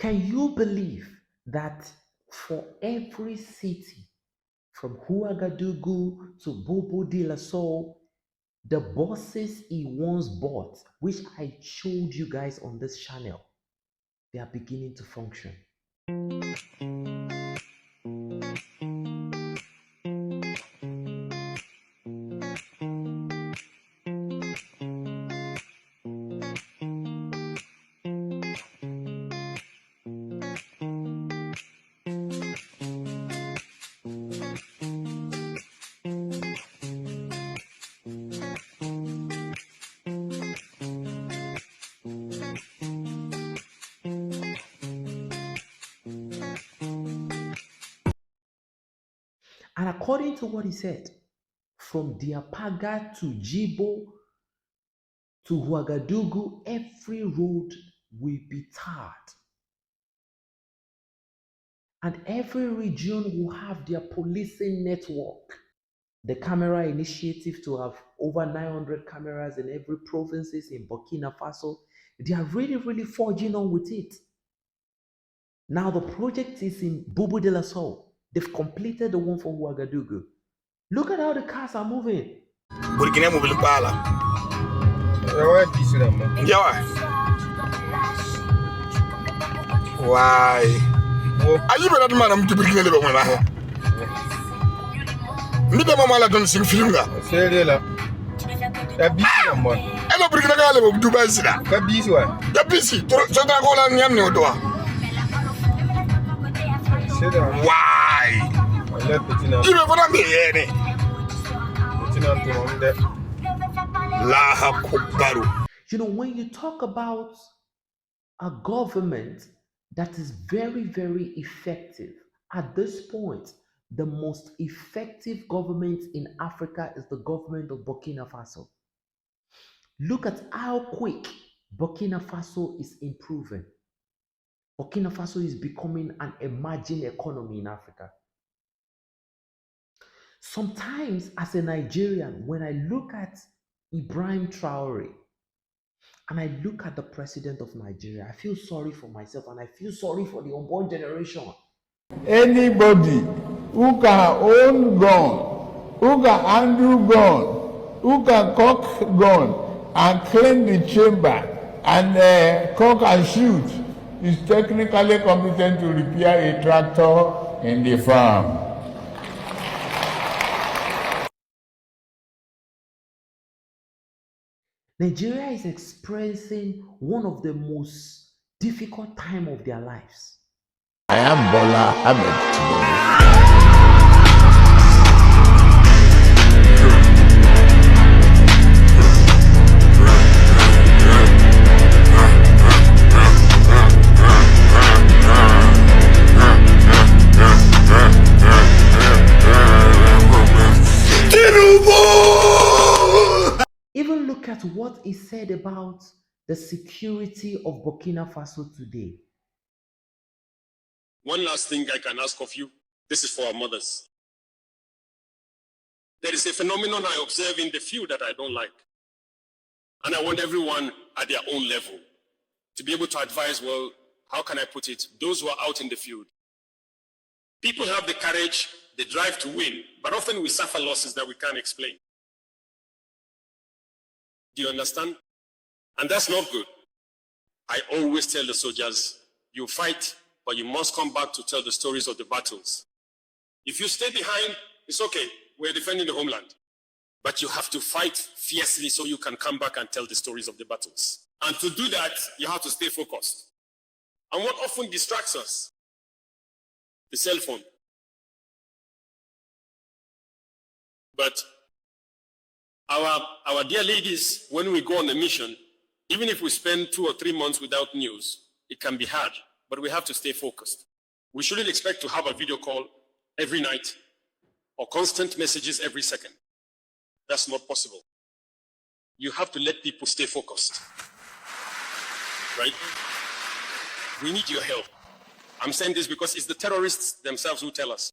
Can you believe that for every city, from Ouagadougou to Bobo de la Soul, the buses he once bought, which I showed you guys on this channel, they are beginning to function. And according to what he said, from Diapaga to Jibo to Ouagadougou, every road will be tarred. And every region will have their policing network. The camera initiative to have over 900 cameras in every provinces in Burkina Faso, they are really forging on with it. Now the project is in Bobo de la Soul. They've completed the one for Ouagadougou. Look at how the cars are moving. Burkina mobile pala. Why? Are you better man? I'm to Burkina Faso. Mita mama la don sing film ga. Seriela. Tabisi mo. Ela Burkina Faso Dubai sida. Tabisi wa. Tabisi. So ta ko la nyam ne odo. Why? You know what I mean? You know, when you talk about a government that is very effective, at this point, the most effective government in Africa is the government of Burkina Faso. Look at how quick Burkina Faso is improving. Burkina Faso is becoming an emerging economy in Africa. Sometimes, as a Nigerian, when I look at Ibrahim Traoré and I look at the president of Nigeria, I feel sorry for myself and I feel sorry for the unborn generation. Anybody who can own gun, who can handle gun, who can cock gun and clean the chamber and cock and shoot is technically competent to repair a tractor in the farm. Nigeria is experiencing one of the most difficult times of their lives. I am Bola Ahmed Even look at what he said about the security of Burkina Faso today. One last thing I can ask of you. This is for our mothers. There is a phenomenon I observe in the field that I don't like. And I want everyone at their own level to be able to advise, well, how can I put it? Those who are out in the field. People have the courage, the drive to win, but often we suffer losses that we can't explain. Do you understand? And that's not good. I always tell the soldiers, you fight, but you must come back to tell the stories of the battles. If you stay behind, it's okay. We're defending the homeland. But you have to fight fiercely so you can come back and tell the stories of the battles. And to do that, you have to stay focused. And what often distracts us? The cell phone. But our dear ladies, when we go on a mission, even if we spend 2 or 3 months without news, it can be hard, but we have to stay focused. We shouldn't expect to have a video call every night or constant messages every second. That's not possible. You have to let people stay focused, right? We need your help. I'm saying this because it's the terrorists themselves who tell us.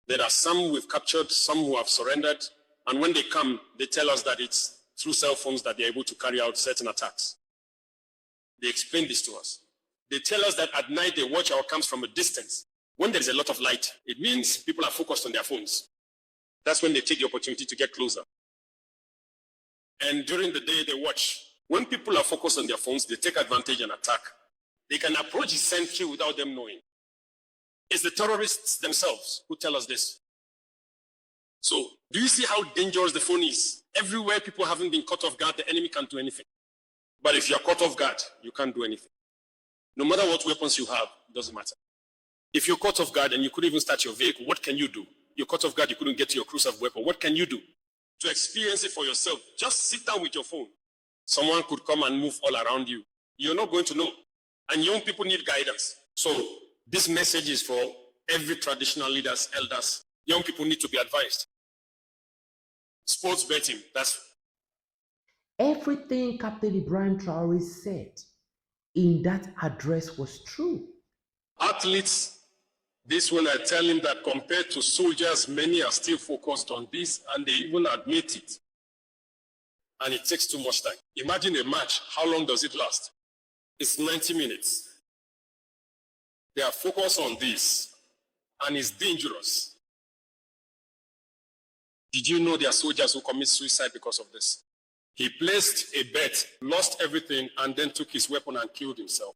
There are some we've captured, some who have surrendered, and when they come, they tell us that it's through cell phones that they're able to carry out certain attacks. They explain this to us. They tell us that at night they watch our camps from a distance. When there's a lot of light, it means people are focused on their phones. That's when they take the opportunity to get closer. And during the day, they watch. When people are focused on their phones, they take advantage and attack. They can approach the sentry without them knowing. It's the terrorists themselves who tell us this. So, do you see how dangerous the phone is? Everywhere people haven't been caught off guard, the enemy can't do anything. But if you're caught off guard, you can't do anything. No matter what weapons you have, it doesn't matter. If you're caught off guard and you couldn't even start your vehicle, what can you do? You're caught off guard, you couldn't get to your crucial weapon. What can you do? To experience it for yourself, just sit down with your phone. Someone could come and move all around you. You're not going to know. And young people need guidance. So this message is for every traditional leaders, elders. Young people need to be advised. Sports betting, that's... Everything Captain Ibrahim Traoré said in that address was true. Athletes, this when I tell him that compared to soldiers, many are still focused on this, and they even admit it. And it takes too much time. Imagine a match, how long does it last? It's 90 minutes. They are focused on this, and it's dangerous. Did you know there are soldiers who commit suicide because of this? He placed a bet, lost everything, and then took his weapon and killed himself.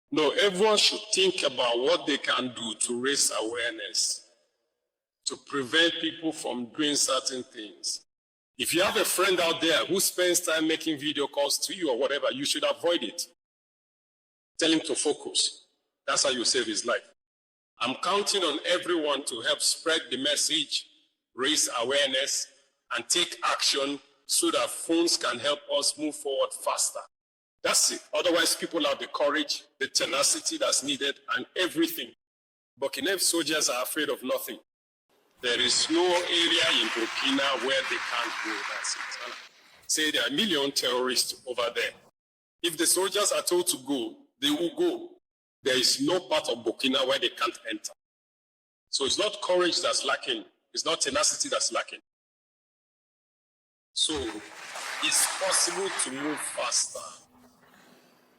No, everyone should think about what they can do to raise awareness, to prevent people from doing certain things. If you have a friend out there who spends time making video calls to you or whatever, you should avoid it. Tell him to focus. That's how you save his life. I'm counting on everyone to help spread the message, raise awareness, and take action so that phones can help us move forward faster. That's it. Otherwise, people have the courage, the tenacity that's needed, and everything. Burkina soldiers are afraid of nothing. There is no area in Burkina where they can't go. That's it. Say there are a million terrorists over there. If the soldiers are told to go, they will go. There is no part of Burkina where they can't enter. So it's not courage that's lacking. It's not tenacity that's lacking. So it's possible to move faster.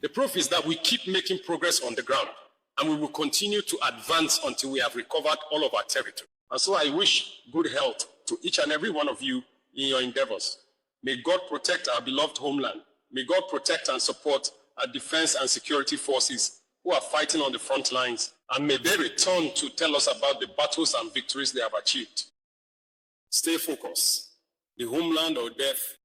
The proof is that we keep making progress on the ground, and we will continue to advance until we have recovered all of our territory. And so I wish good health to each and every one of you in your endeavors. May God protect our beloved homeland. May God protect and support our defense and security forces who are fighting on the front lines, and may they return to tell us about the battles and victories they have achieved. Stay focused. The homeland or death.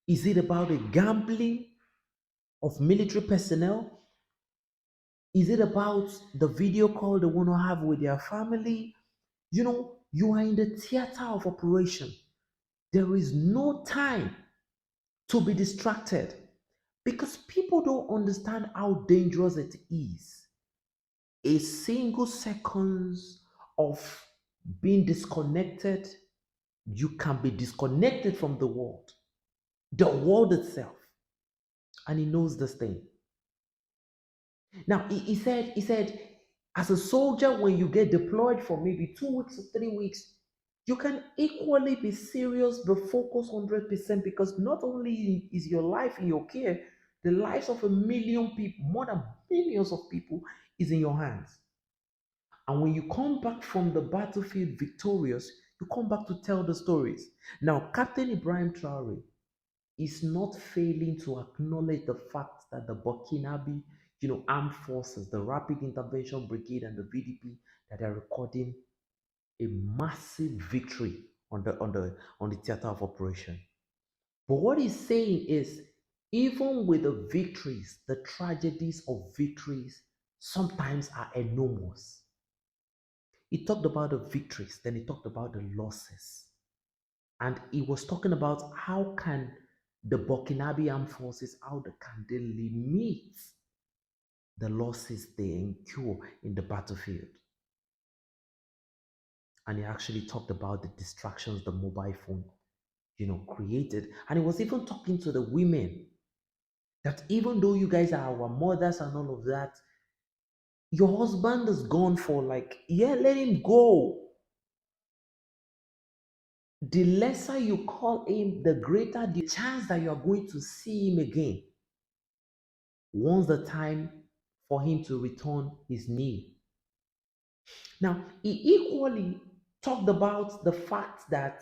Is it about the gambling of military personnel? Is it about the video call they want to have with their family? You know, you are in the theater of operation. There is no time to be distracted because people don't understand how dangerous it is. A single seconds of being disconnected, you can be disconnected from the world itself. And he knows this thing. Now, he said, as a soldier, when you get deployed for maybe 2 weeks or 3 weeks, you can equally be serious but focus 100% because not only is your life in your care, the lives of a million people, more than millions of people, is in your hands. And when you come back from the battlefield victorious, you come back to tell the stories. Now, Captain Ibrahim Traoré is not failing to acknowledge the fact that the Burkinabè, armed forces, the Rapid Intervention Brigade and the VDP, that are recording a massive victory on the theater of operation. But what he's saying is, even with the victories, the tragedies of victories sometimes are enormous. He talked about the victories, then he talked about the losses. And he was talking about how can the Burkinabè Armed Forces, can they limit the losses they incur in the battlefield. And he actually talked about the distractions the mobile phone, created. And he was even talking to the women that even though you guys are our mothers and all of that, your husband is gone for let him go. Don't the lesser you call him, the greater the chance that you are going to see him again once the time for him to return his knee. Now, he equally talked about the fact that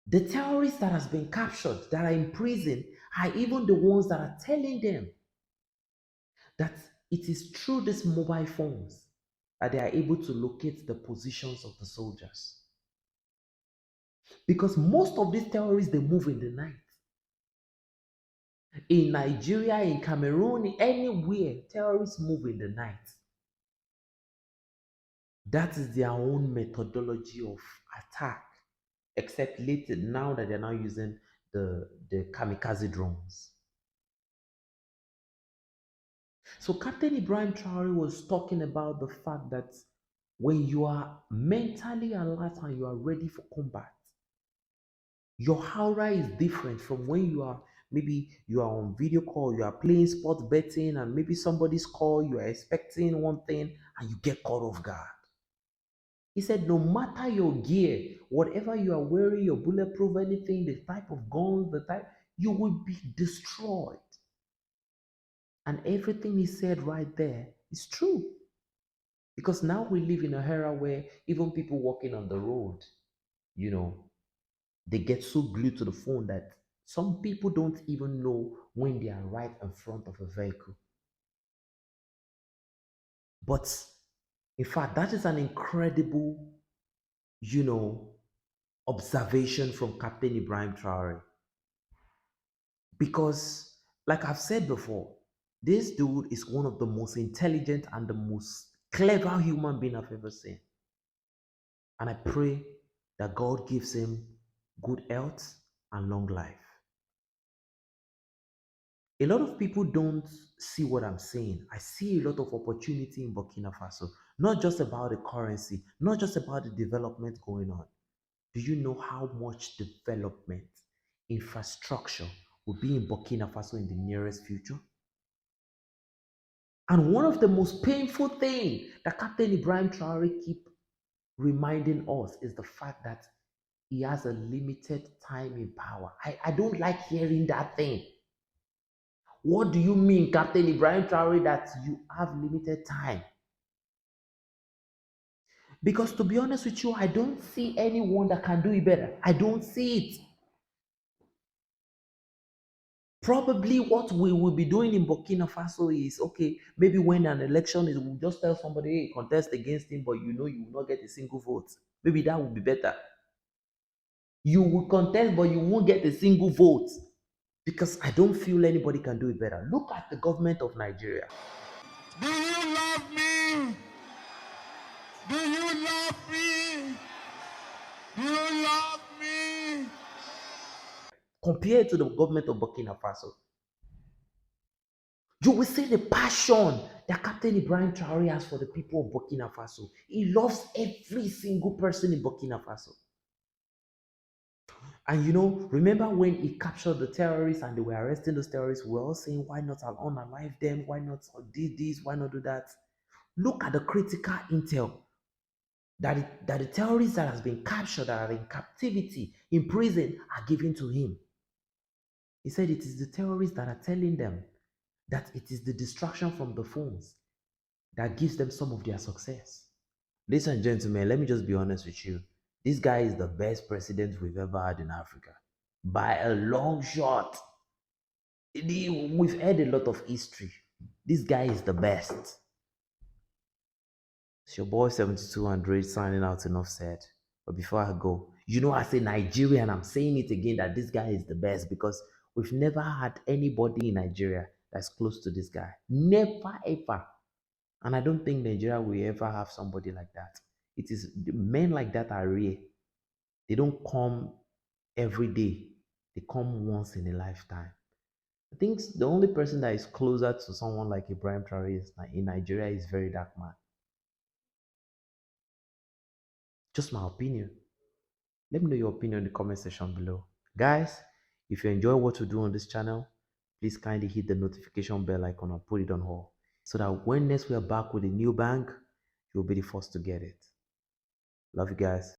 the terrorists that has been captured, that are in prison, are even the ones that are telling them that it is through these mobile phones that they are able to locate the positions of the soldiers. Because most of these terrorists, they move in the night. In Nigeria, in Cameroon, anywhere, terrorists move in the night. That is their own methodology of attack, except later, now that they're now using the kamikaze drones. So Captain Ibrahim Traoré was talking about the fact that when you are mentally alert and you are ready for combat, your aura is different from when you are, maybe you are on video call, you are playing sports betting, and maybe somebody's call, you are expecting one thing and you get caught off guard. He said, no matter your gear, whatever you are wearing, your bulletproof, anything, the type of guns, the type, you will be destroyed. And everything he said right there is true. Because now we live in a era where even people walking on the road, you know, they get so glued to the phone that some people don't even know when they are right in front of a vehicle. But in fact, that is an incredible, observation from Captain Ibrahim Traoré. Because, like I've said before, this dude is one of the most intelligent and the most clever human being I've ever seen. And I pray that God gives him good health and long life. A lot of people don't see what I'm saying. I see a lot of opportunity in Burkina Faso, not just about the currency, not just about the development going on. Do you know how much development, infrastructure will be in Burkina Faso in the nearest future? And one of the most painful things that Captain Ibrahim Traoré keep reminding us is the fact that he has a limited time in power. I don't like hearing that thing. What do you mean, Captain Ibrahim Traoré, that you have limited time? Because to be honest with you, I don't see anyone that can do it better. I don't see it. Probably what we will be doing in Burkina Faso is, okay, maybe when an election is, we'll just tell somebody, hey, contest against him, but you know you will not get a single vote. Maybe that would be better. You will contest, but you won't get a single vote. Because I don't feel anybody can do it better. Look at the government of Nigeria. Do you love me? Do you love me? Do you love me? Compared to the government of Burkina Faso, you will see the passion that Captain Ibrahim Traoré has for the people of Burkina Faso. He loves every single person in Burkina Faso. And remember when he captured the terrorists and they were arresting those terrorists, we were all saying, why not unalive them? Why not do this? Why not do that? Look at the critical intel that the terrorists that has been captured, that are in captivity, in prison, are giving to him. He said it is the terrorists that are telling them that it is the distraction from the phones that gives them some of their success. Ladies and gentlemen, let me just be honest with you. This guy is the best president we've ever had in Africa. By a long shot. We've heard a lot of history. This guy is the best. It's your boy 7200 signing out. Enough said. But before I go, as a Nigerian, I'm saying it again that this guy is the best because we've never had anybody in Nigeria that's close to this guy. Never ever. And I don't think Nigeria will ever have somebody like that. It is men like that are rare. They don't come every day. They come once in a lifetime. I think the only person that is closer to someone like Ibrahim Traoré in Nigeria is Very Dark Man. Just my opinion. Let me know your opinion in the comment section below. Guys, if you enjoy what we do on this channel, please kindly hit the notification bell icon and put it on all so that when next we are back with a new bang, you'll be the first to get it. Love you guys.